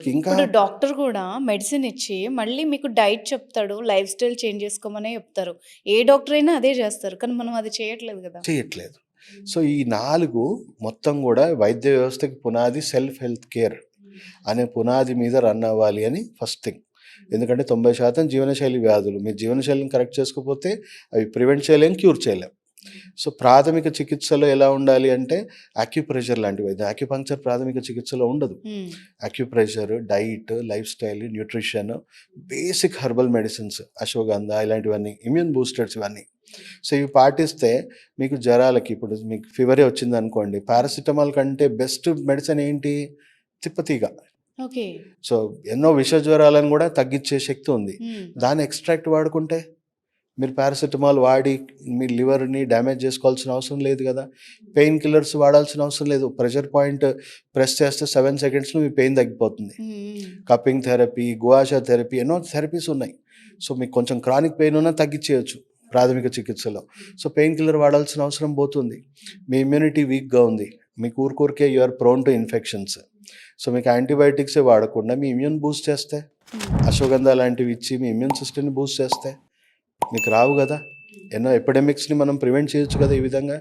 ఇంకా ఇప్పుడు డాక్టర్ గూడా మెడిసిన్ ఇచ్చి, మళ్ళీ మీకు డైట్ చెప్తాడు. లైఫ్ స్టైల్ చేంజ్ చేసుకోమనే చెప్తారు. ఏ డాక్టర్ అయినా అదే జేస్తారు. కానీ మనం అది చేయట్లేదు గదా! చేయట్లేదు. సో, ఈ 4 మొత్తం గూడా వైద్య వ్యవస్థకి పునాది సెల్ఫ్ హెల్త్ కేర్ అనే పునాది మీద రన్ అవ్వాలి అని ఫస్ట్ థింగ్. ఎందుకంటే 90% జీవనశైలి వ్యాధులు. మీరు జీవనశైలిని కరెక్ట్ చేసుకోకపోతే అవి ప్రివెంట్ చేయలేం, క్యూర్ చేయలేం. సో, ప్రాథమిక చికిత్సలో ఎలా ఉండాలి అంటే యాక్యుప్రెషర్ లాంటి వైద్యం. యాక్యుపంక్చర్ ప్రాథమిక చికిత్సలో ఉండదు. హ్మ్. Acupressure, diet, life style, nutrition, basic herbal medicines, ashwagandha ఇలాంటివన్నీ, ఇమ్యూన్ బూస్టర్స్ ఇవన్నీ. సో, ఇవి పాటిస్తే మీకు జ్వరాలకి ఇప్పుడు మీకు ఫీవరే వచ్చిందనుకోండి, పారాసిటమాల్ కంటే బెస్ట్ మెడిసిన్ ఏంటి? తిప్పతీగ. ఓకే. సో, ఎన్నో విష జ్వరాలను గూడా తగ్గిచ్చే శక్తి ఉంది. హ్మ్. దాని ఎక్స్‌ట్రాక్ట్ వాడుకుంటే మీరు పారాసిటమాల్ వాడి మీ లివర్‌ని డ్యామేజ్ జేసుకోవాల్సిన అవసరం లేదు గదా! పెయిన్ కిల్లర్స్ వాడాల్సిన అవసరం లేదు. ప్రెషర్ పాయింట్ ప్రెస్ చేస్తే 7 సెకండ్స్‌లో మీ పెయిన్ తగ్గిపోతుంది. హ్మ్. హ్మ్. కప్పింగ్ థెరపీ, గువాషా థెరపీ ఎన్నో థెరపీస్ ఉన్నాయి. సో, మీకు కొంచెం క్రానిక్ పెయిన్ ఉన్నా తగ్గిచ్చేయొచ్చు ప్రాథమిక చికిత్సలో. సో, పెయిన్ కిల్లర్ వాడాల్సిన అవసరం పోతుంది. మీ ఇమ్యూనిటీ వీక్‌గా ఉంది. మీకు ఊరికే you are prone to infections. So, మీకు యాంటీబయాటిక్సే వాడకుండా మీ ఇమ్యూన్ బూస్ట్ చేస్తే, హ్మ్. అశ్వగంధ లాంటివి ఇచ్చి మీ ఇమ్యూన్ సిస్టమ్‌ని బూస్ట్ చేస్తే మీకు రావు గదా! ఎన్నో ఎపిడెమిక్స్‌ని మనం ప్రివెంట్ చేయొచ్చు కదా! ఈ విధంగా.